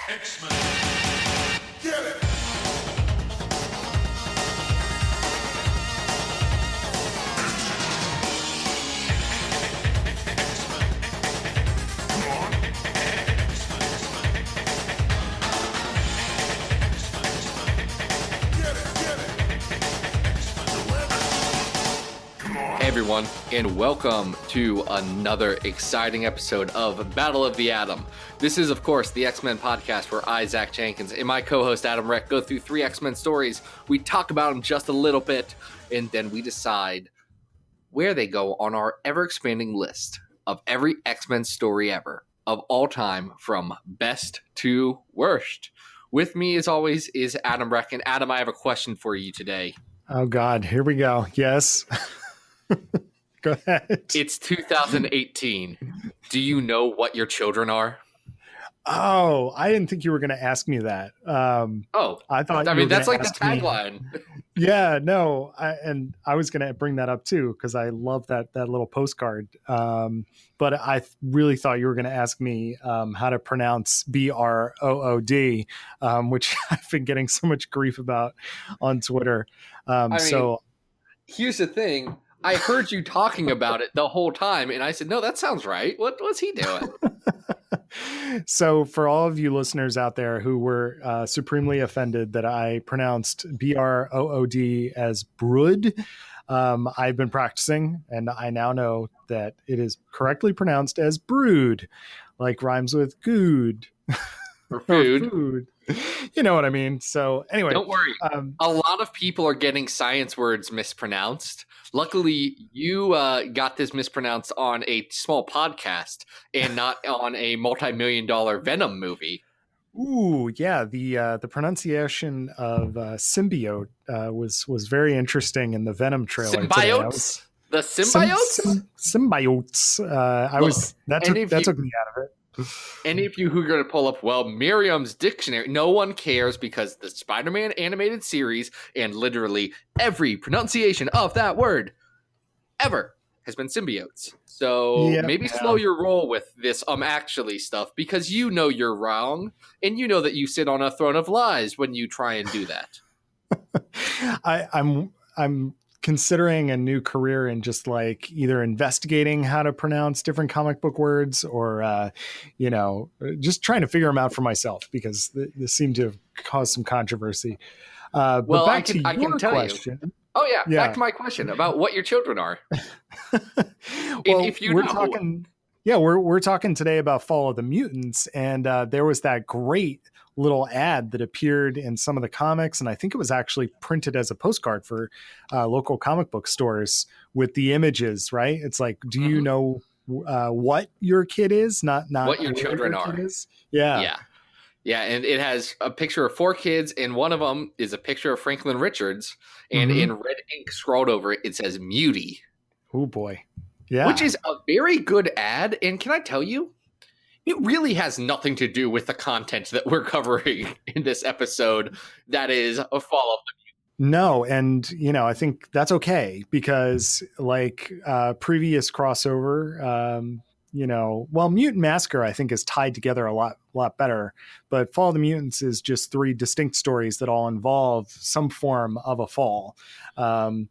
X-Men. Get it! Hey everyone, and welcome to another exciting episode of Battle of the Atom. This is, of course, the X-Men podcast where I, Zach Jenkins, and my co-host Adam Reck go through 3 X-Men stories. We talk about them just a little bit, and then we decide where they go on our ever-expanding list of every X-Men story ever, of all time, from best to worst. With me, as always, is Adam Reck, and Adam, I have a question for you today. Oh God, here we go. Yes. Go ahead. It's 2018. Do you know what your children are? Oh, I didn't think you were going to ask me that. I thought. I mean, that's like the me. tagline. Yeah, no, I was going to bring that up too because I love that little postcard. But I really thought you were going to ask me how to pronounce BROOD, which I've been getting so much grief about on Twitter. Here's the thing. I heard you talking about it the whole time, and I said, no, that sounds right. What's he doing? So for all of you listeners out there who were supremely offended that I pronounced BROOD as brood, I've been practicing, and I now know that it is correctly pronounced as brood, like rhymes with good. Or food. Or food. You know what I mean? So anyway. Don't worry. A lot of people are getting science words mispronounced. Luckily, you got this mispronounced on a small podcast and not on a multi-million-dollar Venom movie. Ooh, yeah. The pronunciation of symbiote was very interesting in the Venom trailer. Symbiotes? The symbiotes? Symbiotes. That took me out of it. Any of you who are going to pull up, well, Merriam's dictionary, no one cares because the Spider-Man animated series and literally every pronunciation of that word ever has been symbiotes. So maybe slow your roll with this actually stuff because you know you're wrong and you know that you sit on a throne of lies when you try and do that. I'm considering a new career in just like either investigating how to pronounce different comic book words or, just trying to figure them out for myself because this seemed to have caused some controversy. But back to your question. You. Oh yeah. Back to my question about what your children are. Well, if you we're talking today about Fall of the Mutants, and there was that great little ad that appeared in some of the comics, and I think it was actually printed as a postcard for local comic book stores with the images, right? It's like, do you know what your kid is? Not what your children are. Yeah, and it has a picture of 4 kids, and one of them is a picture of Franklin Richards, and in red ink scrawled over it, it says Mutie. Oh boy. Yeah. Which is a very good ad, and can I tell you, it really has nothing to do with the content that we're covering in this episode. That is a Fall of the Mutants. No, and I think that's okay because like previous crossover, Mutant Massacre I think is tied together a lot better, but Fall of the Mutants is just 3 distinct stories that all involve some form of a fall.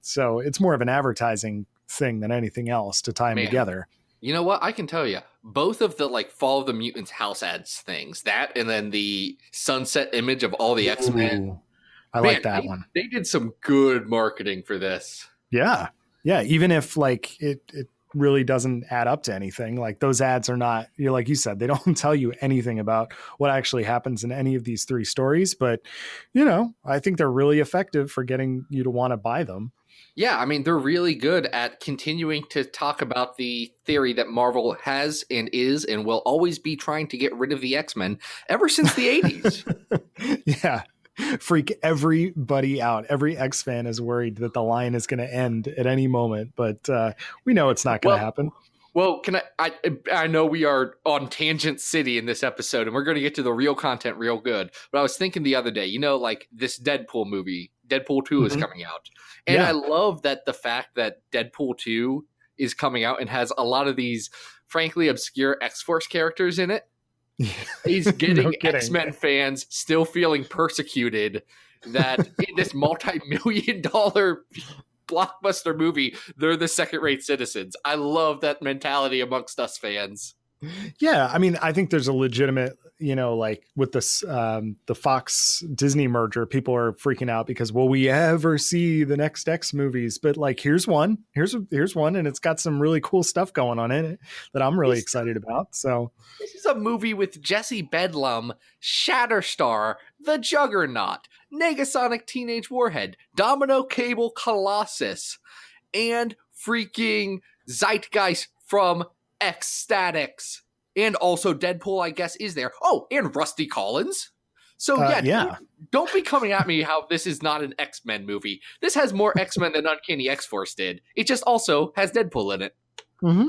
So it's more of an advertising thing than anything else to tie them together. You know what? I can tell you, both of the Fall of the Mutants house ads things, that and then the sunset image of all the X-Men. I like that one. They did some good marketing for this. Yeah. Yeah. Even if it really doesn't add up to anything, like those ads are not, like you said, they don't tell you anything about what actually happens in any of these 3 stories. But, I think they're really effective for getting you to want to buy them. Yeah, I mean, they're really good at continuing to talk about the theory that Marvel has and is and will always be trying to get rid of the X-Men ever since the 80s. Yeah, freak everybody out. Every X fan is worried that the line is going to end at any moment, but we know it's not going to happen. Well, I know we are on Tangent City in this episode, and we're going to get to the real content real good. But I was thinking the other day, this Deadpool movie, Deadpool 2 is coming out. And I love that the fact that Deadpool 2 is coming out and has a lot of these, frankly, obscure X-Force characters in it. He's getting No kidding. X-Men fans still feeling persecuted that in this multi-million dollar blockbuster movie, they're the second-rate citizens. I love that mentality amongst us fans. Yeah, I mean, I think there's a legitimate, like with this the Fox Disney merger, people are freaking out because will we ever see the next X movies? But like, here's one, and it's got some really cool stuff going on in it that I'm really excited about. So this is a movie with Jesse Bedlam, Shatterstar, the Juggernaut, Negasonic Teenage Warhead, Domino Cable Colossus, and freaking Zeitgeist from Ecstatics. And also Deadpool, I guess, is there. Oh, and Rusty Collins. So yeah. Don't be coming at me how this is not an X-Men movie. This has more X-Men than Uncanny X-Force did. It just also has Deadpool in it. Mm-hmm.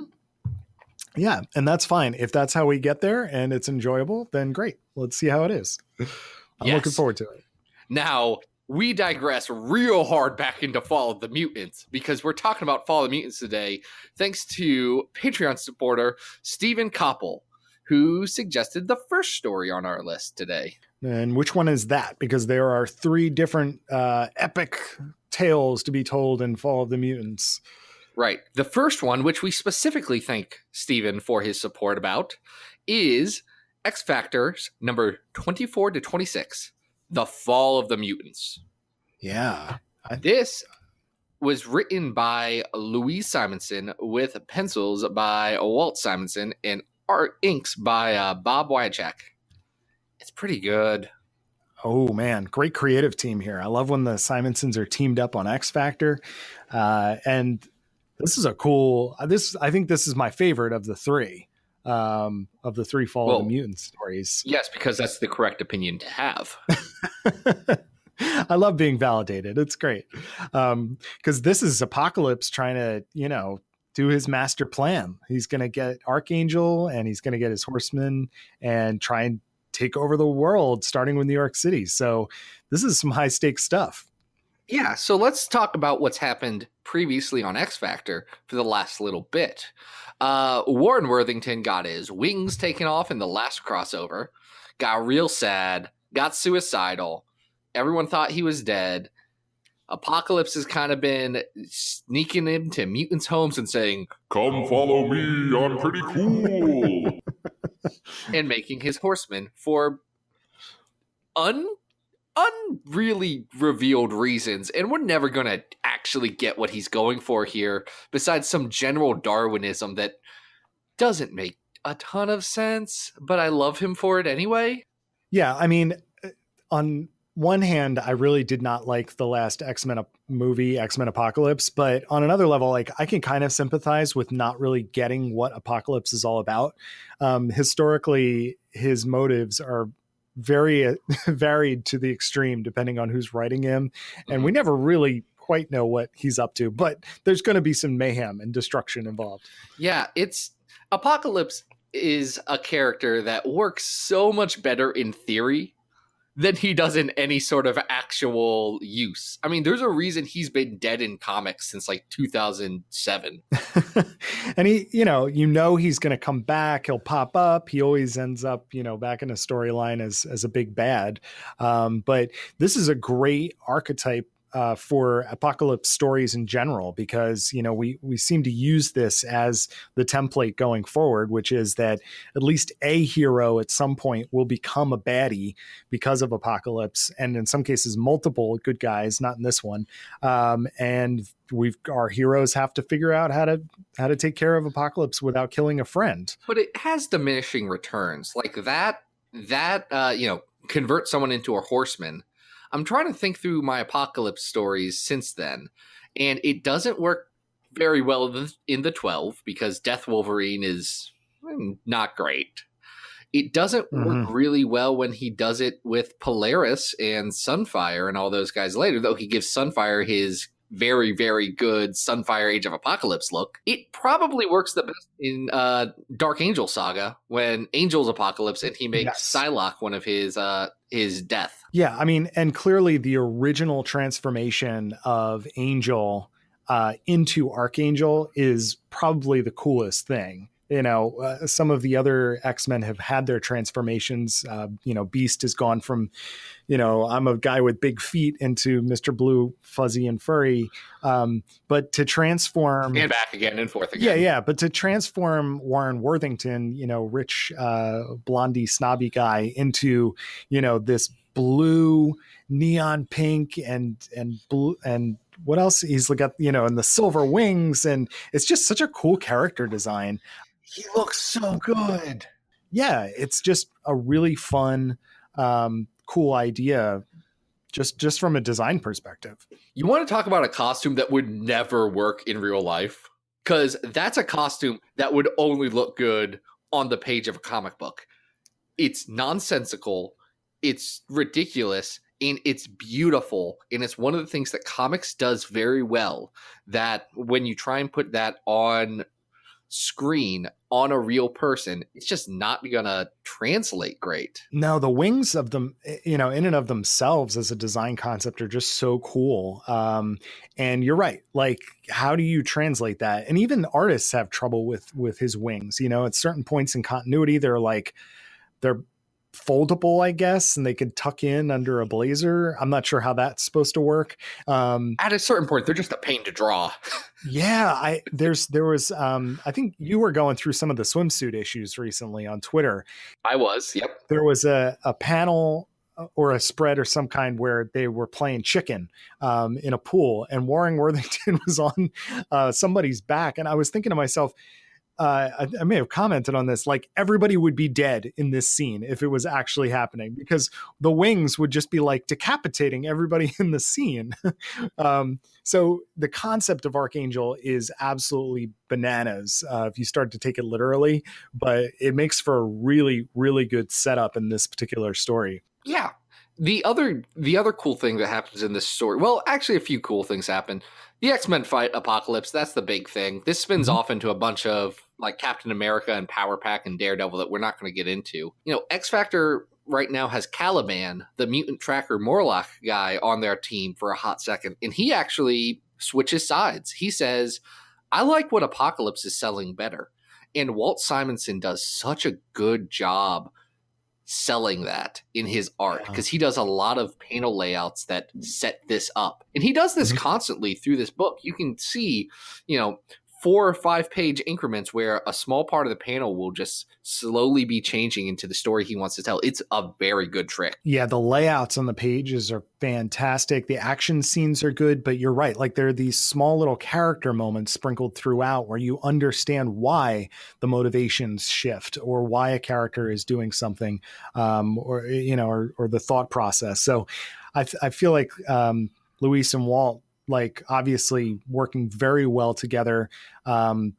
Yeah, and that's fine. If that's how we get there and it's enjoyable, then great. Let's see how it is. I'm looking forward to it. Now, we digress real hard back into Fall of the Mutants because we're talking about Fall of the Mutants today thanks to Patreon supporter Stephen Koppel, who suggested the first story on our list today. And which one is that? Because there are 3 different epic tales to be told in Fall of the Mutants. Right. The first one, which we specifically thank Stephen for his support about, is X Factors number 24 to 26. The Fall of the Mutants. Yeah. This was written by Louise Simonson with pencils by Walt Simonson and art inks by Bob Wyachek. It's pretty good. Oh, man. Great creative team here. I love when the Simonsons are teamed up on X Factor. And this is a cool... I think this is my favorite of the 3. Fall of the Mutant stories. Yes, because that's the correct opinion to have. I love being validated. It's great. Because this is Apocalypse trying to, do his master plan. He's going to get Archangel and he's going to get his horsemen and try and take over the world, starting with New York City. So this is some high stakes stuff. Yeah, so let's talk about what's happened previously on X Factor for the last little bit. Warren Worthington got his wings taken off in the last crossover, got real sad, got suicidal. Everyone thought he was dead. Apocalypse has kind of been sneaking into mutants' homes and saying, Come follow me, I'm pretty cool. and making his horsemen for unreally revealed reasons, and we're never going to actually get what he's going for here, besides some general Darwinism that doesn't make a ton of sense, but I love him for it anyway. Yeah, I mean, on one hand, I really did not like the last X-Men movie, X-Men Apocalypse, but on another level, like I can kind of sympathize with not really getting what Apocalypse is all about. Historically, his motives are very varied to the extreme, depending on who's writing him. And we never really quite know what he's up to, but there's going to be some mayhem and destruction involved. Yeah, Apocalypse is a character that works so much better in theory than he does in any sort of actual use. I mean, there's a reason he's been dead in comics since like 2007. And he's going to come back. He'll pop up. He always ends up, back in a storyline as a big bad. But this is a great archetype for Apocalypse stories in general, because, we seem to use this as the template going forward, which is that at least a hero at some point will become a baddie because of Apocalypse. And in some cases, multiple good guys, not in this one. And our heroes have to figure out how to take care of Apocalypse without killing a friend. But it has diminishing returns like that, convert someone into a horseman. I'm trying to think through my Apocalypse stories since then, and it doesn't work very well in the 12 because Death Wolverine is not great. It doesn't work really well when he does it with Polaris and Sunfire and all those guys later, though he gives Sunfire his very, very good Sunfire Age of Apocalypse look. It probably works the best in Dark Angel Saga when Angel's Apocalypse and he makes Psylocke one of his death. Yeah, I mean, and clearly the original transformation of Angel into Archangel is probably the coolest thing some of the other X-Men have had their transformations. Beast has gone from, I'm a guy with big feet into Mr. Blue, fuzzy and furry. But to transform and back again and forth again. Yeah. But to transform Warren Worthington, rich, blondie, snobby guy into, this blue, neon pink and blue and what else? He's got, and the silver wings, and it's just such a cool character design. He looks so good. Yeah, it's just a really fun, cool idea, just from a design perspective. You want to talk about a costume that would never work in real life? Because that's a costume that would only look good on the page of a comic book. It's nonsensical, it's ridiculous, and it's beautiful. And it's one of the things that comics does very well, that when you try and put that on screen on a real person, it's just not gonna translate great. No, the wings of them, in and of themselves as a design concept are just so cool. And you're right. Like, how do you translate that? And even artists have trouble with his wings. At certain points in continuity, they're foldable, I guess, and they could tuck in under a blazer. I'm not sure how that's supposed to work. At a certain point, they're just a pain to draw. Yeah, there was I think you were going through some of the swimsuit issues recently on Twitter. I was, yep. There was a panel or a spread or some kind where they were playing chicken in a pool, and Warren Worthington was on somebody's back, and I was thinking to myself, I may have commented on this, like everybody would be dead in this scene if it was actually happening, because the wings would just be like decapitating everybody in the scene. So the concept of Archangel is absolutely bananas if you start to take it literally, but it makes for a really, really good setup in this particular story. Yeah. The other cool thing that happens in this story, well, actually a few cool things happen. The X-Men fight Apocalypse. That's the big thing. This spins off into a bunch of like Captain America and Power Pack and Daredevil that we're not going to get into. X-Factor right now has Caliban, the mutant tracker Warlock guy, on their team for a hot second. And he actually switches sides. He says, I like what Apocalypse is selling better. And Walt Simonson does such a good job selling that in his art, because he does a lot of panel layouts that set this up, and he does this constantly through this book. You can see 4 or 5 page increments where a small part of the panel will just slowly be changing into the story he wants to tell. It's a very good trick. Yeah, the layouts on the pages are fantastic. The action scenes are good, but you're right. Like, there are these small little character moments sprinkled throughout where you understand why the motivations shift or why a character is doing something, or the thought process. So I feel like Luis and Walt, like, obviously working very well together.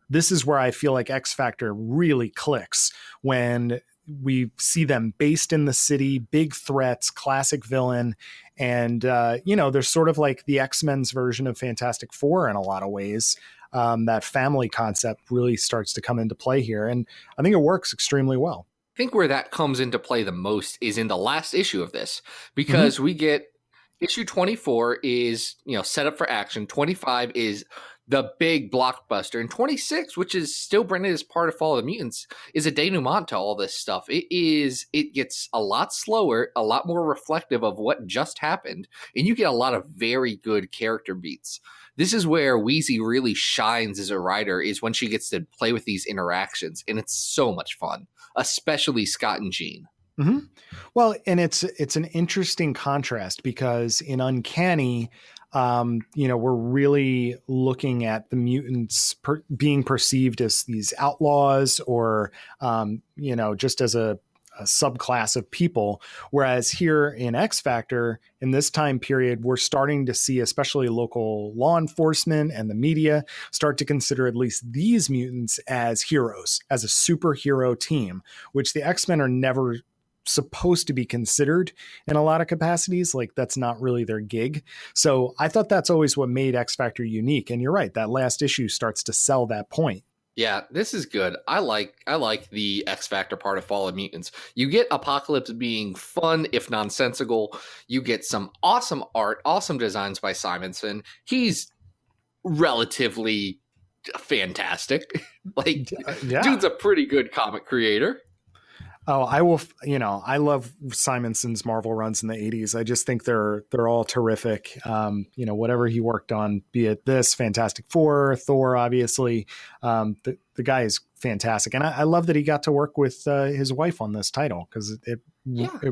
This is where I feel like X-Factor really clicks, when we see them based in the city, big threats, classic villain. And, they're sort of like the X-Men's version of Fantastic Four in a lot of ways. That family concept really starts to come into play here. And I think it works extremely well. I think where that comes into play the most is in the last issue of this, because we get issue 24 is, set up for action. 25 is the big blockbuster. And 26, which is still branded as part of Fall of the Mutants, is a denouement to all this stuff. It gets a lot slower, a lot more reflective of what just happened. And you get a lot of very good character beats. This is where Wheezy really shines as a writer, is when she gets to play with these interactions. And it's so much fun, especially Scott and Jean. Mm-hmm. Well, and it's an interesting contrast, because in Uncanny, we're really looking at the mutants being perceived as these outlaws, or just as a subclass of people. Whereas here in X-Factor, in this time period, we're starting to see especially local law enforcement and the media start to consider at least these mutants as heroes, as a superhero team, which the X-Men are never supposed to be considered in a lot of capacities. Like, that's not really their gig. So I thought that's always what made X-Factor unique. And you're right, that last issue starts to sell that point. Yeah, this is good. I like the X-Factor part of Fall of Mutants. You get Apocalypse being fun, if nonsensical. You get some awesome art, awesome designs by Simonson. He's relatively fantastic. Like, Yeah. dude's a pretty good comic creator. Oh, I love Simonson's Marvel runs in the 80s. I just think they're all terrific. Whatever he worked on, be it this, Fantastic Four, Thor, obviously, the guy is fantastic. And I love that he got to work with his wife on this title because it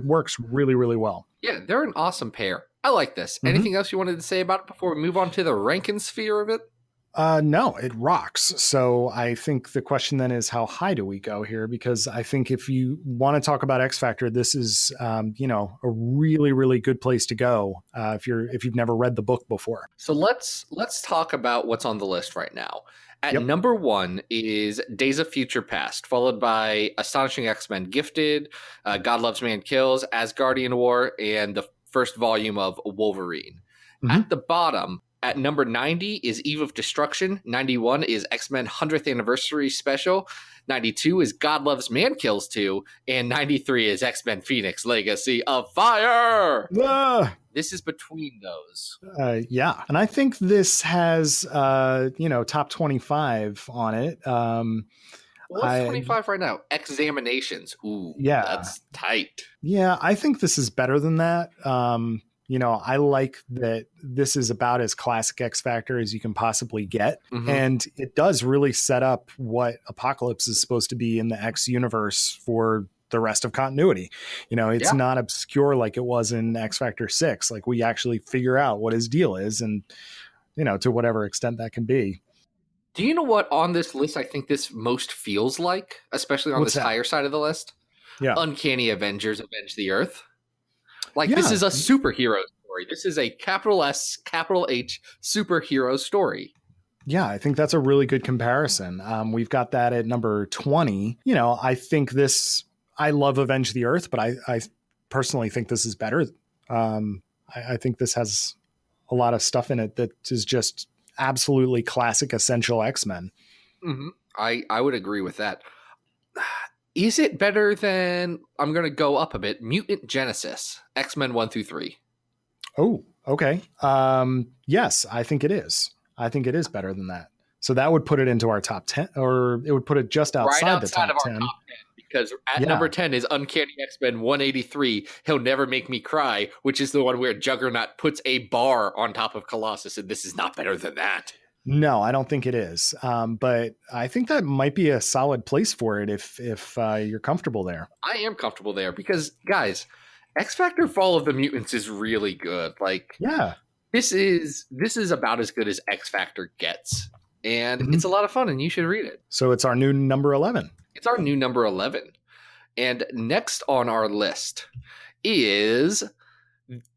works really, really well. Yeah, they're an awesome pair. I like this. Mm-hmm. Anything else you wanted to say about it before we move on to the Rankin sphere of it? No, it rocks. So I think the question then is, how high do we go here? Because I think if you want to talk about X Factor, this is, a really, really good place to go if you've never read the book before. So let's talk about what's on the list right now. At Yep. number 1 is Days of Future Past, followed by Astonishing X-Men Gifted, God Loves Man Kills, Asgardian War, and the first volume of Wolverine. Mm-hmm. At the bottom, at number 90 is Eve of Destruction. 91 is X-Men 100th Anniversary Special. 92 is God Loves Man Kills 2. And 93 is X-Men Phoenix Legacy of Fire. This is between those. Yeah. And I think this has, top 25 on it. What's 25 right now? Examinations. Ooh, yeah. That's tight. Yeah, I think this is better than that. I like that this is about as classic X Factor as you can possibly get. Mm-hmm. And it does really set up what Apocalypse is supposed to be in the X universe for the rest of continuity. It's not obscure like it was in X Factor 6. Like, we actually figure out what his deal is and, to whatever extent that can be. Do you know what on this list I think this most feels like, especially on this higher side of the list? Yeah. Uncanny Avengers Avenge the Earth. This is a superhero story. This is a capital S, capital H superhero story. Yeah, I think that's a really good comparison. We've got that at number 20. I think I love Avenge the Earth, but I personally think this is better. I think this has a lot of stuff in it that is just absolutely classic, essential X-Men. Mm-hmm. I would agree with that. Is it better than, I'm going to go up a bit, Mutant Genesis, X-Men 1 through 3? Oh, okay. Yes, I think it is. I think it is better than that. So that would put it into our top 10, or it would put it just outside the top 10. Top 10. Because at number 10 is Uncanny X-Men 183, He'll Never Make Me Cry, which is the one where Juggernaut puts a bar on top of Colossus, and this is not better than that. No, I don't think it is. But I think that might be a solid place for it if you're comfortable there. I am comfortable there because, guys, X Factor Fall of the Mutants is really good. This is about as good as X Factor gets. And It's a lot of fun, and you should read it. So it's our new number 11. It's our new number 11. And next on our list is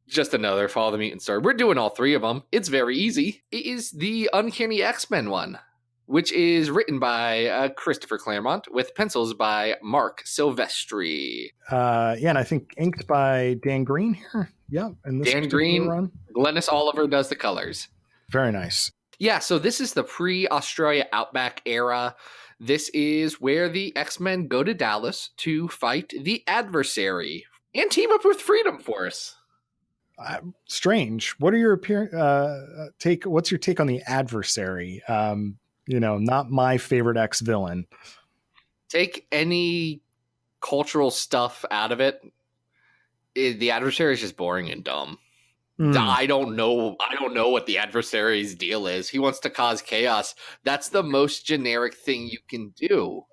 just another Fall of the Mutant story. We're doing all three of them. It's very easy. It is the Uncanny X-Men one, which is written by Christopher Claremont with pencils by Mark Silvestri. And I think inked by Dan Green here. Yeah. And this Dan Green, run. Glennis Oliver does the colors. Very nice. Yeah, so this is the pre-Australia Outback era. This is where the X-Men go to Dallas to fight the adversary and team up with Freedom Force. Strange. What are your take? What's your take on the adversary? Not my favorite X villain. Take any cultural stuff out of it. The adversary is just boring and dumb. I don't know what the adversary's deal is. He wants to cause chaos. That's the most generic thing you can do.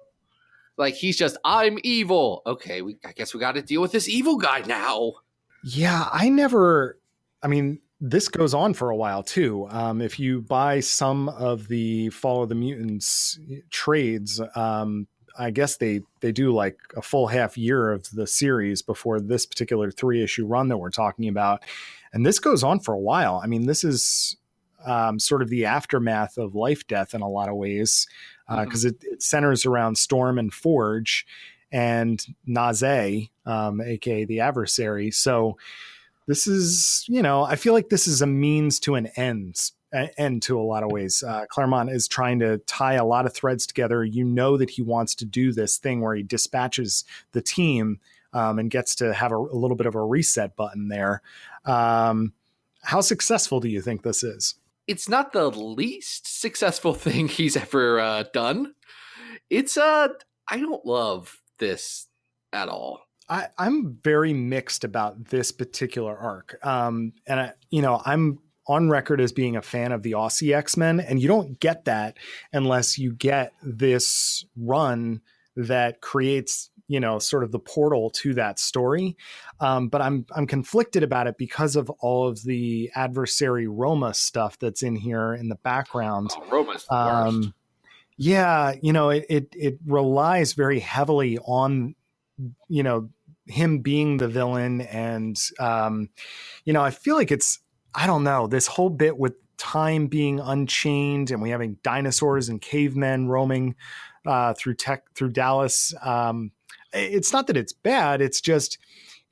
He's just, I'm evil. Okay, I guess we got to deal with this evil guy now. Yeah, this goes on for a while too. If you buy some of the Fall of the Mutants trades, I guess they do like a full half year of the series before this particular 3-issue run that we're talking about. And this goes on for a while. This is sort of the aftermath of Life Death in a lot of ways, because it centers around Storm and Forge and Naze, aka the adversary. So this is, I feel like this is a means to an end to a lot of ways. Claremont is trying to tie a lot of threads together. That he wants to do this thing where he dispatches the team and gets to have a little bit of a reset button there. How successful do you think this is? it's not the least successful thing he's ever done. It's I don't love this at all. I'm very mixed about this particular arc. I'm on record as being a fan of the Aussie X-Men, and you don't get that unless you get this run that creates, sort of the portal to that story. But I'm conflicted about it because of all of the adversary Roma stuff that's in here in the background. Oh, Roma's the worst. Yeah, it relies very heavily on, him being the villain. And, I feel like I don't know, this whole bit with time being unchained and we having dinosaurs and cavemen roaming through Dallas. It's not that it's bad. It's just,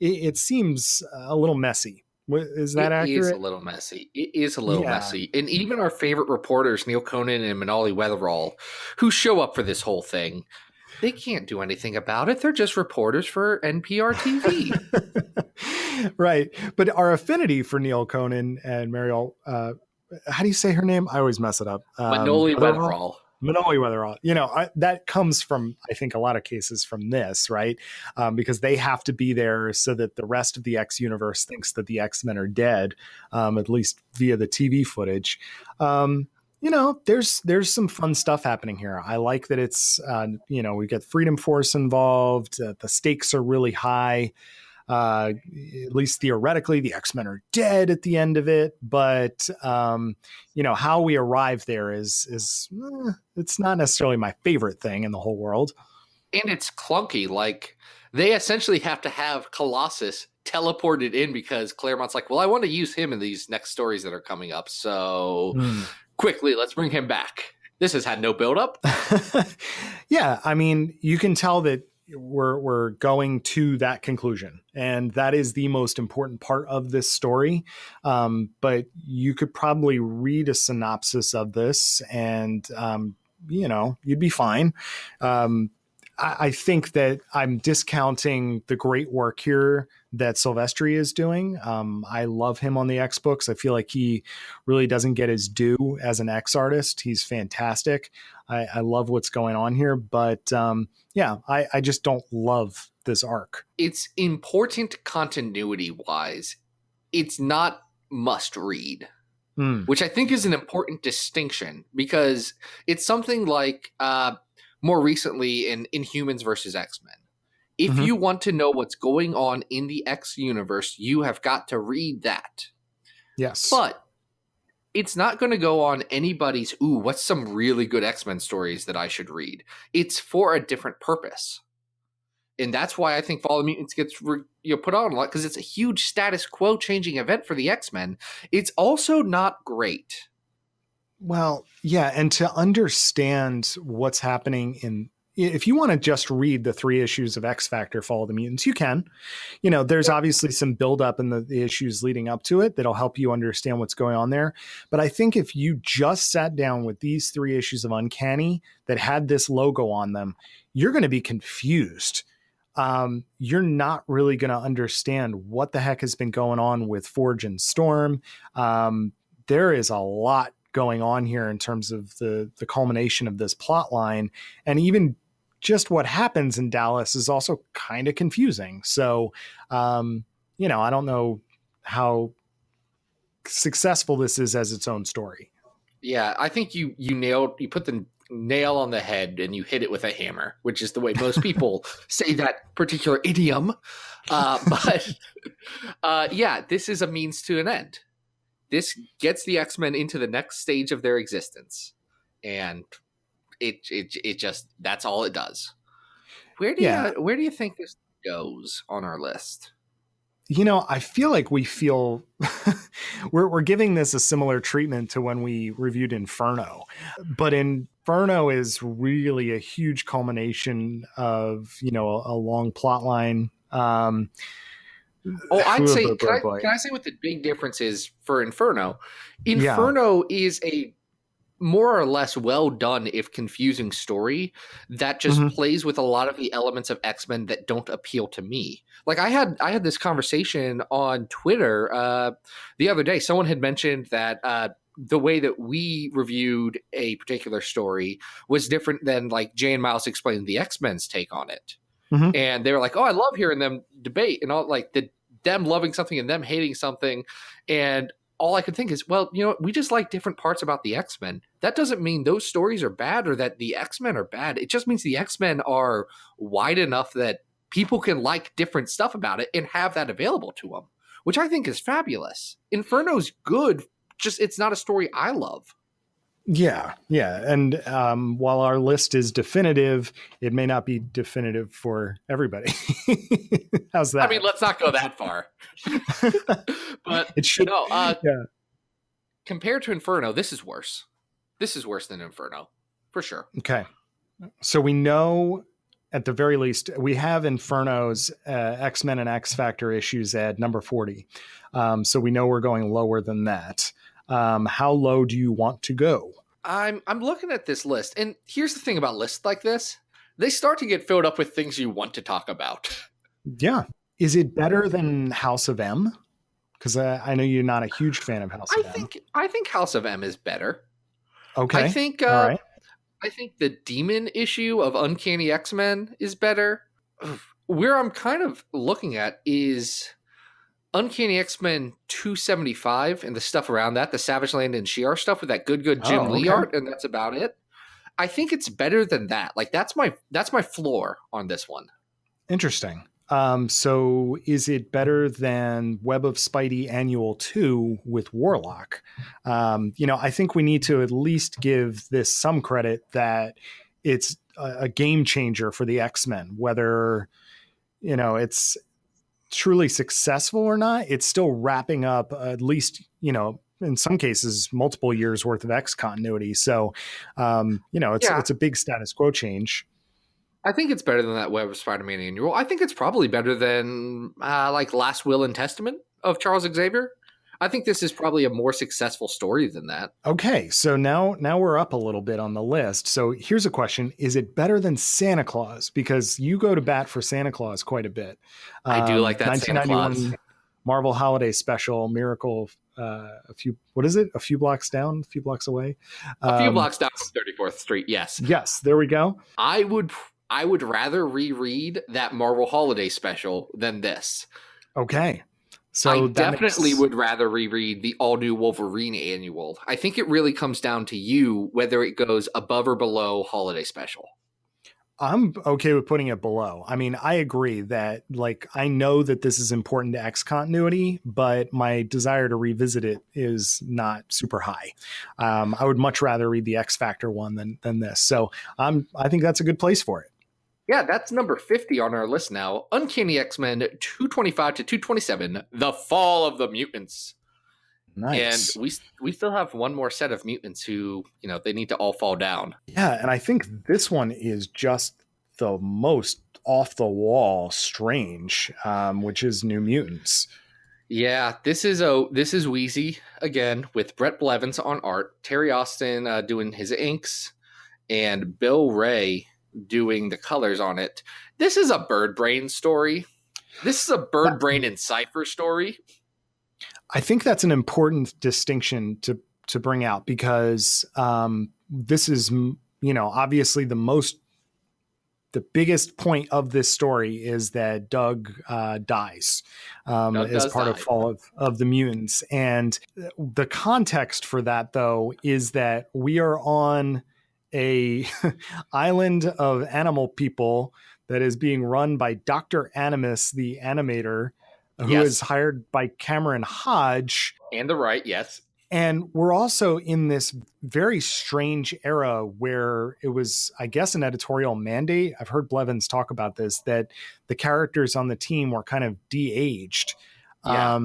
it seems a little messy. Is that accurate? It is a little messy. It is a little messy. And even our favorite reporters, Neil Conan and Manali Weatherall, who show up for this whole thing, they can't do anything about it. They're just reporters for NPR TV. Right. But our affinity for Neil Conan and Mariel, how do you say her name? I always mess it up. Manoli Weatherall. Manoli Weatherall. That comes from, I think, a lot of cases from this, right? Because they have to be there so that the rest of the X universe thinks that the X-Men are dead, at least via the TV footage. There's some fun stuff happening here. I like that it's, we get Freedom Force involved. The stakes are really high. At least theoretically, the X-Men are dead at the end of it. But, how we arrive there is it's not necessarily my favorite thing in the whole world. And it's clunky. Like, they essentially have to have Colossus teleported in because Claremont's like, well, I want to use him in these next stories that are coming up. So quickly, let's bring him back. This has had no buildup. Yeah, I mean, you can tell that we're going to that conclusion, and that is the most important part of this story. But you could probably read a synopsis of this, and you'd be fine. I think that I'm discounting the great work here that Silvestri is doing. I love him on the X books. I feel like he really doesn't get his due as an X artist. He's fantastic. I love what's going on here, but I just don't love this arc. It's important continuity wise. It's not must read, which I think is an important distinction, because it's something like more recently in Inhumans versus X-Men. If you want to know what's going on in the X universe, you have got to read that. Yes. But it's not going to go on anybody's, what's some really good X-Men stories that I should read? It's for a different purpose. And that's why I think Fall of the Mutants gets put on a lot, because it's a huge status quo changing event for the X-Men. It's also not great. Well, yeah, and to understand what's happening if you want to just read the 3 issues of X Factor Fall of the Mutants, you can. There's obviously some buildup in the issues leading up to it that'll help you understand what's going on there. But I think if you just sat down with these 3 issues of Uncanny that had this logo on them, you're going to be confused. You're not really going to understand what the heck has been going on with Forge and Storm. There is a lot going on here in terms of the culmination of this plot line, and even just what happens in Dallas is also kind of confusing. So, I don't know how successful this is as its own story. Yeah, I think you put the nail on the head and you hit it with a hammer, which is the way most people say that particular idiom. But this is a means to an end. This gets the X-Men into the next stage of their existence, and it just, that's all it does. Where do you think this goes on our list? I feel like we're giving this a similar treatment to when we reviewed Inferno, but Inferno is really a huge culmination of, a long plot line. I'd say, can I say what the big difference is for Inferno? Inferno is a more or less well done, if confusing, story that just plays with a lot of the elements of X-Men that don't appeal to me. Like I had this conversation on Twitter the other day. Someone had mentioned that the way that we reviewed a particular story was different than like Jay and Miles explaining the X-Men's take on it. Mm-hmm. And they were like, oh, I love hearing them debate and all, like them loving something and them hating something. And all I could think is, well, we just like different parts about the X-Men. That doesn't mean those stories are bad or that the X-Men are bad. It just means the X-Men are wide enough that people can like different stuff about it and have that available to them, which I think is fabulous. Inferno's good, just it's not a story I love. Yeah. And while our list is definitive, it may not be definitive for everybody. How's that? I mean, let's not go that far. But it should. Compared to Inferno, this is worse. This is worse than Inferno, for sure. Okay. So we know, at the very least, we have Inferno's X-Men and X-Factor issues at number 40. So we know we're going lower than that. How low do you want to go? I'm looking at this list, and here's the thing about lists like this. They start to get filled up with things you want to talk about. Yeah. Is it better than House of M? Because I know you're not a huge fan of House of M. I think House of M is better. Okay. I think the Demon issue of Uncanny X-Men is better. Where I'm kind of looking at is Uncanny X-Men 275 and the stuff around that, the Savage Land and Shi'ar stuff with that good Jim Lee art, and that's about it. I think it's better than that. Like that's my floor on this one. Interesting. So is it better than Web of Spidey Annual 2 with Warlock? I think we need to at least give this some credit that it's a game changer for the X-Men, whether, it's truly successful or not. It's still wrapping up at least, in some cases, multiple years worth of X continuity. So, it's a big status quo change. I think it's better than that Web of Spider-Man annual. I think it's probably better than like Last Will and Testament of Charles Xavier. I think this is probably a more successful story than that. Okay, so now we're up a little bit on the list. So here's a question. Is it better than Santa Claus? Because you go to bat for Santa Claus quite a bit. I do like that Santa Claus. Marvel Holiday Special, Miracle, a few blocks down, a few blocks away. A few blocks down from 34th Street, yes. Yes, there we go. I would rather reread that Marvel Holiday Special than this. Okay. So I definitely would rather reread the all-new Wolverine annual. I think it really comes down to you whether it goes above or below Holiday Special. I'm okay with putting it below. I mean, I agree that, I know that this is important to X continuity, but my desire to revisit it is not super high. I would much rather read the X Factor one than this. So I think that's a good place for it. Yeah, that's number 50 on our list now. Uncanny X-Men 225 to 227, The Fall of the Mutants. Nice. And we still have one more set of mutants who, they need to all fall down. Yeah, and I think this one is just the most off the wall strange, which is New Mutants. Yeah, this is Wheezy again with Brett Blevins on art, Terry Austin doing his inks, and Bill Ray doing the colors on it. This is a Bird Brain story. This is a Bird Brain and Cypher story. I think that's an important distinction to bring out because this is, obviously the biggest point of this story is that Doug dies as part of Fall of the Mutants. And the context for that, though, is that we are on a island of animal people that is being run by Dr. Animus, the animator, who is hired by Cameron Hodge. And the right, yes. And we're also in this very strange era where it was, I guess, an editorial mandate. I've heard Blevins talk about this, that the characters on the team were kind of de-aged. Yeah.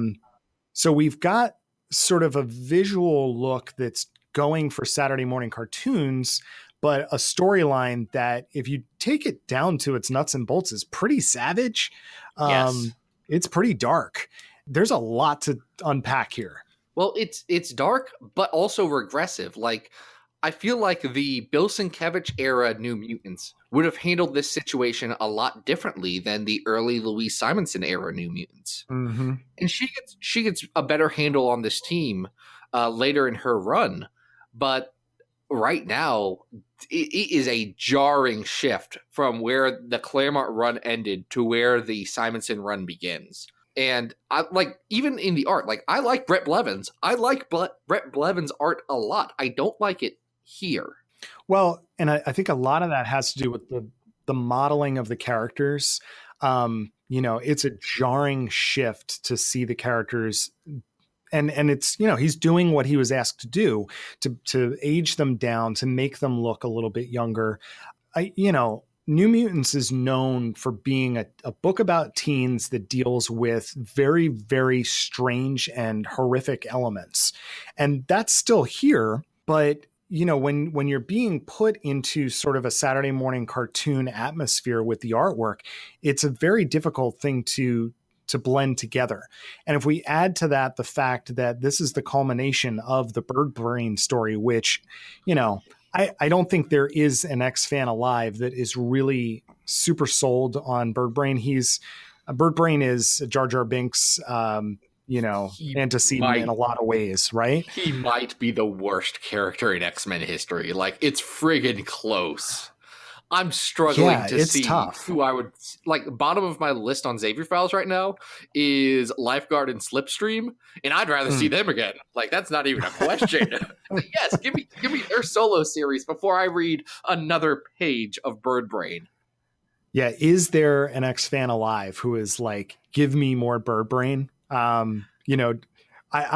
So we've got sort of a visual look that's going for Saturday morning cartoons, but a storyline that, if you take it down to its nuts and bolts, is pretty savage. Yes. It's pretty dark. There's a lot to unpack here. Well, it's dark, but also regressive. Like, I feel like the Bill Sienkiewicz era New Mutants would have handled this situation a lot differently than the early Louise Simonson era New Mutants. Mm-hmm. And she gets a better handle on this team later in her run. But right now, it is a jarring shift from where the Claremont run ended to where the Simonson run begins. And I like, even in the art, like, I like Brett Blevins. I like Brett Blevins' art a lot. I don't like it here. Well, and I think a lot of that has to do with the modeling of the characters. It's a jarring shift to see the characters, and it's, he's doing what he was asked to do, to age them down, to make them look a little bit younger. New Mutants is known for being a book about teens that deals with very, very strange and horrific elements. And that's still here. But, when you're being put into sort of a Saturday morning cartoon atmosphere with the artwork, it's a very difficult thing to blend together. And if we add to that the fact that this is the culmination of the Bird Brain story, which, I don't think there is an X fan alive that is really super sold on Bird Brain. Bird Brain is Jar Jar Binks, antecedent in a lot of ways, right? He might be the worst character in X-Men history. Like, it's friggin' close. I'm struggling to see tough. Who I would like. Bottom of my list on Xavier Files right now is Lifeguard and Slipstream, and I'd rather see them again. Like, that's not even a question. Yes, give me their solo series before I read another page of Bird Brain. Yeah, is there an X fan alive who is like, give me more Bird Brain? I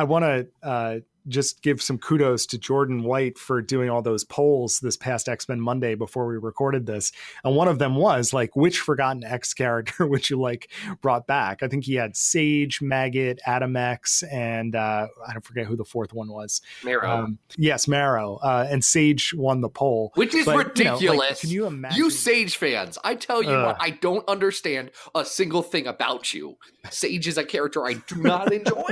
want to just give some kudos to Jordan White for doing all those polls this past X-Men Monday before we recorded this. And one of them was like, which forgotten X character would you like brought back? I think he had Sage, Maggot, Adam X, and I don't forget who the fourth one was. Marrow. Yes, Marrow. And Sage won the poll. Which is ridiculous. Can you imagine? You Sage fans, I tell you what, I don't understand a single thing about you. Sage is a character I do not enjoy.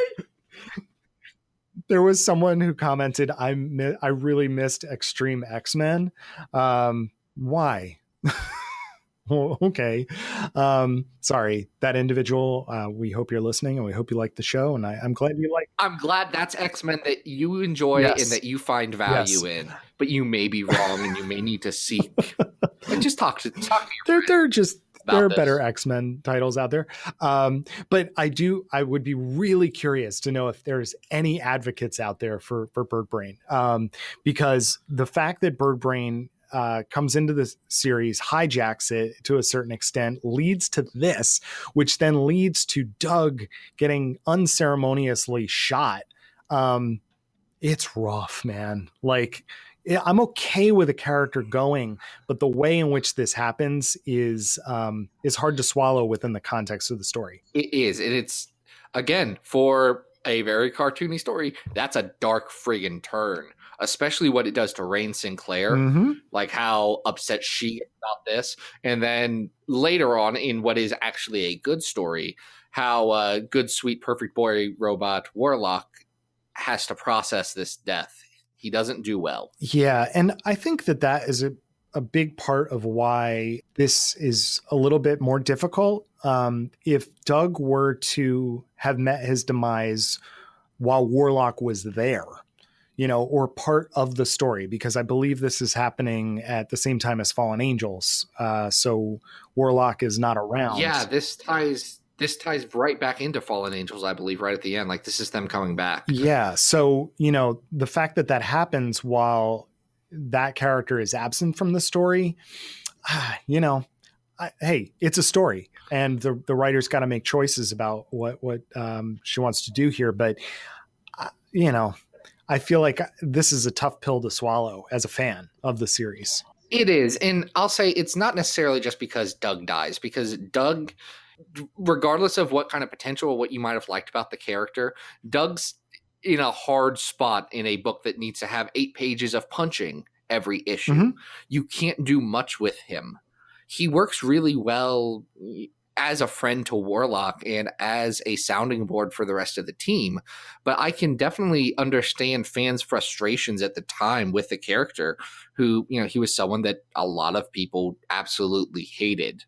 There was someone who commented, I really missed Extreme X-Men. Why? Well, okay. Sorry, that individual. We hope you're listening, and we hope you like the show. And I'm glad you like. I'm glad that's X-Men that you enjoy and that you find value in. But you may be wrong, and you may need to seek. And just talk to your friend. There are better X-Men titles out there. But I would be really curious to know if there's any advocates out there for Bird Brain. Because the fact that Bird Brain comes into the series, hijacks it to a certain extent, leads to this, which then leads to Doug getting unceremoniously shot. It's rough, man. Like, I'm okay with a character going, but the way in which this happens is hard to swallow within the context of the story. It is. And it's, again, for a very cartoony story, that's a dark friggin' turn, especially what it does to Rain Sinclair, like how upset she is about this. And then later on in what is actually a good story, how good, sweet, perfect boy robot Warlock has to process this death. He doesn't do well. Yeah. And I think that is a big part of why this is a little bit more difficult. If Doug were to have met his demise while Warlock was there, or part of the story, because I believe this is happening at the same time as Fallen Angels. So Warlock is not around. Yeah, this ties right back into Fallen Angels, I believe, right at the end. Like, this is them coming back. Yeah. So, the fact that happens while that character is absent from the story, hey, it's a story, and the writer's got to make choices about what she wants to do here. But, I feel like this is a tough pill to swallow as a fan of the series. It is. And I'll say it's not necessarily just because Doug dies, because Doug, regardless of what kind of potential or what you might have liked about the character, Doug's in a hard spot in a book that needs to have 8 pages of punching every issue. You can't do much with him. He works really well as a friend to Warlock and as a sounding board for the rest of the team. But I can definitely understand fans' frustrations at the time with the character, who, he was someone that a lot of people absolutely hated.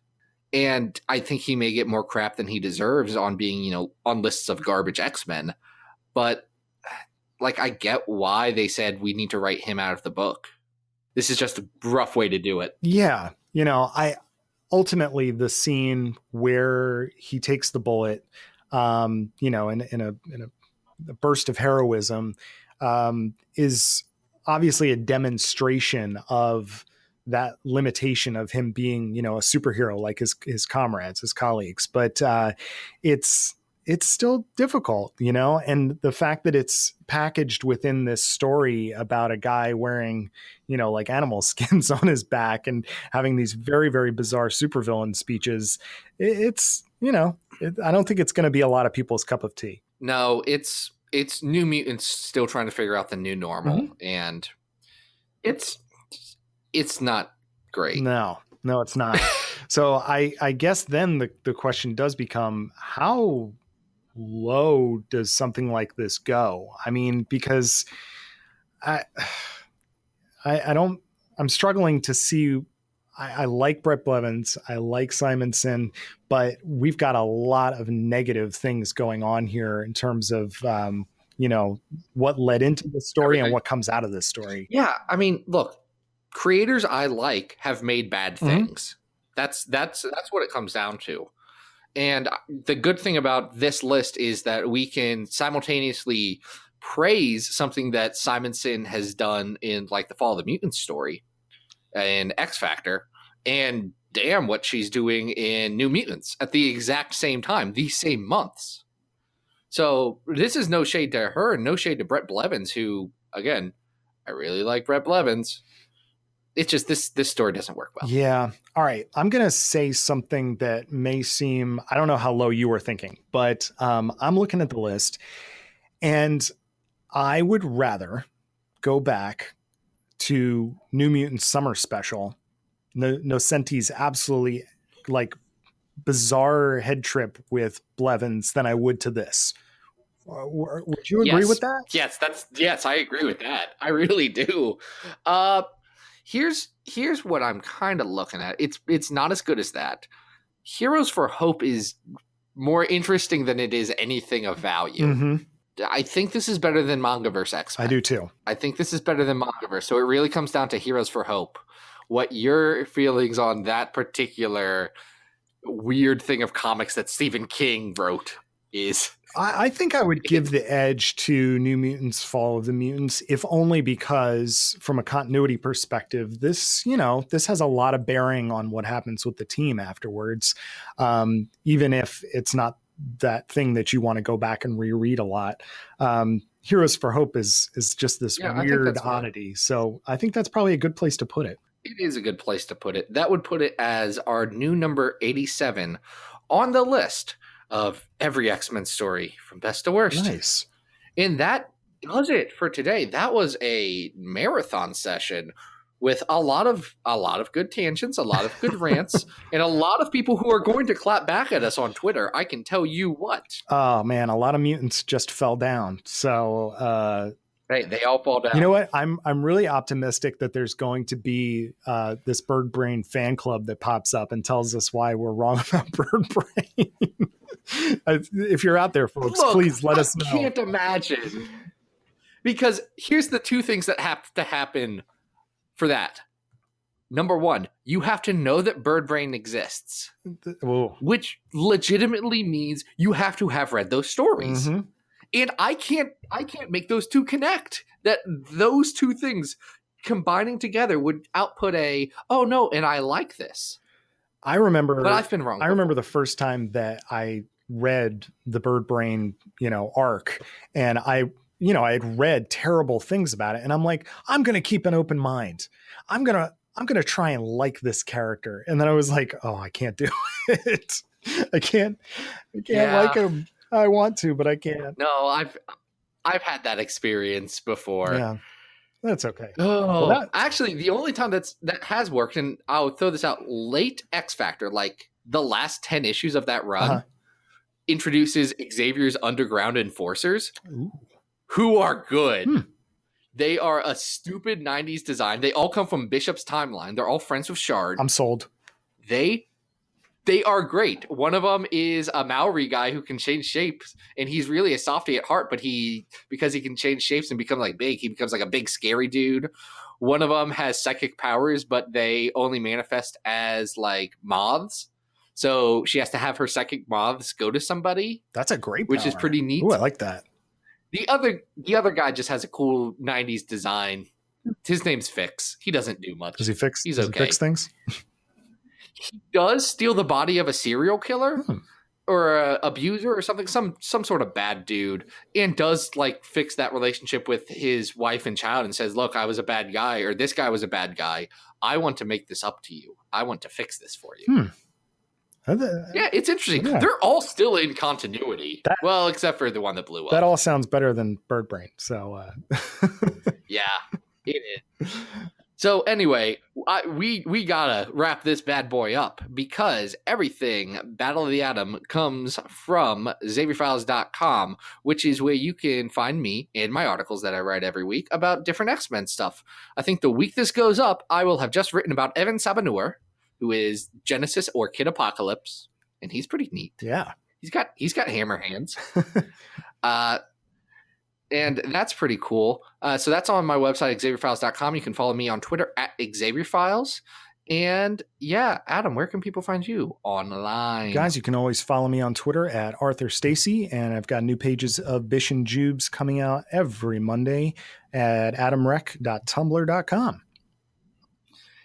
And I think he may get more crap than he deserves on being, on lists of garbage X-Men. But like, I get why they said we need to write him out of the book. This is just a rough way to do it. Yeah. I ultimately the scene where he takes the bullet, in a burst of heroism, is obviously a demonstration of that limitation of him being, a superhero like his comrades, his colleagues. But it's still difficult, and the fact that it's packaged within this story about a guy wearing, like animal skins on his back and having these very, very bizarre supervillain speeches. I don't think it's going to be a lot of people's cup of tea. No, it's New Mutants still trying to figure out the new normal, Mm-hmm. and it's not great. No, it's not. So I guess then the question does become, how low does something like this go? I mean, because I'm struggling to see. I like Brett Blevins. I like Simonson, but we've got a lot of negative things going on here in terms of, what led into the story and what comes out of this story. Yeah. I mean, look, creators I like have made bad things. Mm-hmm. That's what it comes down to. And the good thing about this list is that we can simultaneously praise something that Simonson has done in like the Fall of the Mutants story and X Factor, and damn what she's doing in New Mutants at the exact same time, these same months. So this is no shade to her and no shade to Brett Blevins, who, again, I really like Brett Blevins. It's just this story doesn't work well. Yeah. All right. I'm going to say something that may seem, I don't know how low you were thinking, but I'm looking at the list and I would rather go back to New Mutants Summer Special, Nocenti's absolutely like bizarre head trip with Blevins than I would to this. Would you agree with that? Yes, I agree with that. I really do. Here's what I'm kind of looking at. It's not as good as that. Heroes for Hope is more interesting than it is anything of value. Mm-hmm. I think this is better than Mangaverse X-Men. I do too. I think this is better than Mangaverse. So it really comes down to Heroes for Hope. What your feelings on that particular weird thing of comics that Stephen King wrote is. I think I would give the edge to New Mutants Fall of the Mutants, if only because from a continuity perspective, this has a lot of bearing on what happens with the team afterwards. Even if it's not that thing that you want to go back and reread a lot. Heroes for Hope is just this weird oddity. So I think that's probably a good place to put it. It is a good place to put it. That would put it as our new number 87 on the list of every X-Men story from best to worst. Nice. And that does it for today. That was a marathon session with a lot of good tangents, a lot of good rants, and a lot of people who are going to clap back at us on Twitter. I can tell you what. Oh man, a lot of mutants just fell down. So hey, they all fall down. You know what? I'm really optimistic that there's going to be this Bird Brain fan club that pops up and tells us why we're wrong about Bird Brain. If you're out there, folks, please let us know. I can't imagine. Because here's the two things that have to happen for that. Number one, you have to know that Bird Brain exists. Whoa. Which legitimately means you have to have read those stories. Mm-hmm. And I can't make those two connect. That those two things combining together would output and I like this. I remember, but I've been wrong. I remember the first time that I read the Bird Brain, arc, and I had read terrible things about it, and I'm like, I'm going to keep an open mind. I'm going to try and like this character. And then I was like, oh, I can't do it. I can't like him. I want to, but I can't. No, I've had that experience before. Yeah. That's okay. Oh, well, actually, the only time that has worked, and I'll throw this out, late X Factor, like the last 10 issues of that run, introduces Xavier's Underground Enforcers, who are good. They are a stupid 90s design. They all come from Bishop's timeline. They're all friends with Shard. I'm sold. They They are great. One of them is a Maori guy who can change shapes, and he's really a softie at heart, but because he can change shapes and become like big, he becomes like a big scary dude. One of them has psychic powers, but they only manifest as like moths. So she has to have her psychic moths go to somebody. That's a great which power. is pretty neat. Ooh, I like that. The other guy just has a cool 90s design. His name's Fix. He doesn't do much. Does he fix? He's does okay. He fix things? He does steal the body of a serial killer or a abuser or something, some sort of bad dude, and does like fix that relationship with his wife and child and says, "Look, I was a bad guy, or this guy was a bad guy. I want to make this up to you. I want to fix this for you." Yeah, it's interesting. Yeah. They're all still in continuity. Well, except for the one that blew up. That all sounds better than Bird Brain. So yeah, it is. So anyway, we gotta wrap this bad boy up because everything Battle of the Atom comes from XavierFiles.com, which is where you can find me and my articles that I write every week about different X-Men stuff. I think the week this goes up, I will have just written about Evan Sabanur, who is Genesis or Kid Apocalypse, and he's pretty neat. Yeah. He's got hammer hands. And that's pretty cool. So that's on my website, XavierFiles.com. You can follow me on Twitter at XavierFiles. And yeah, Adam, where can people find you online? Guys, you can always follow me on Twitter at Arthur Stacy, and I've got new pages of Bish and Jubes coming out every Monday at adamrec.tumblr.com.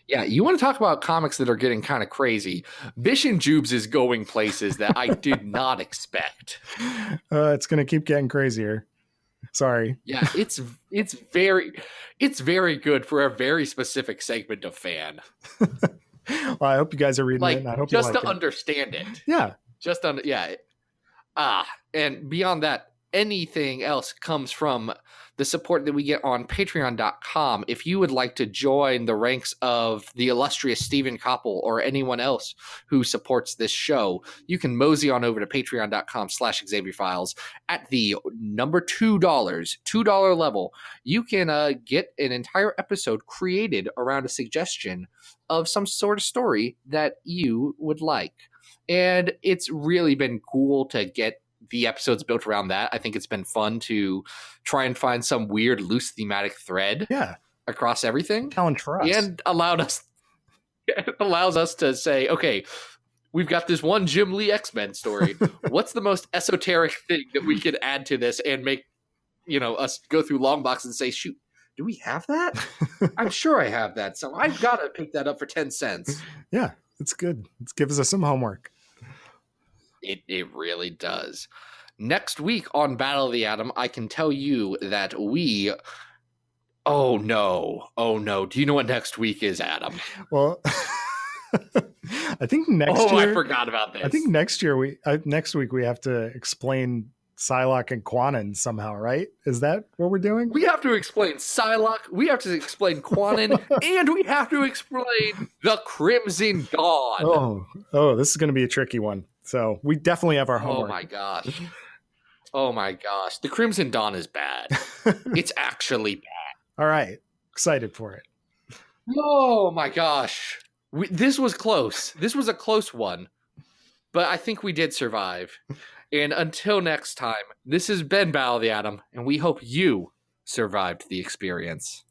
Yeah, you want to talk about comics that are getting kind of crazy. Bish and Jubes is going places that I did not expect. It's going to keep getting crazier. Sorry. Yeah, it's very good for a very specific segment of fan. Well, I hope you guys are reading it. And I hope just you like to it. Understand it. Yeah. And beyond that, anything else comes from the support that we get on patreon.com. If you would like to join the ranks of the illustrious Stephen Koppel or anyone else who supports this show, you can mosey on over to patreon.com/XavierFiles at the number $2 level. You can get an entire episode created around a suggestion of some sort of story that you would like. And it's really been cool to get the episodes built around that. I think it's been fun to try and find some weird loose thematic thread across everything. And it allows us to say, okay, we've got this one Jim Lee X-Men story. What's the most esoteric thing that we could add to this and make, us go through long box and say, shoot, do we have that? I'm sure I have that. So I've got to pick that up for 10 cents. Yeah, it's good. It gives us some homework. It really does. Next week on Battle of the Atom, I can tell you that oh no. Do you know what next week is, Adam? Well, I think next year. I forgot about this. I think next week we have to explain Psylocke and Quanon somehow, right? Is that what we're doing? We have to explain Psylocke, we have to explain Quanon, and we have to explain the Crimson Dawn. Oh, this is going to be a tricky one. So we definitely have our homework. Oh my gosh. The Crimson Dawn is bad. It's actually bad. All right. Excited for it. Oh my gosh. This was close. This was a close one. But I think we did survive. And until next time, this has been Battle of the Atom, and we hope you survived the experience.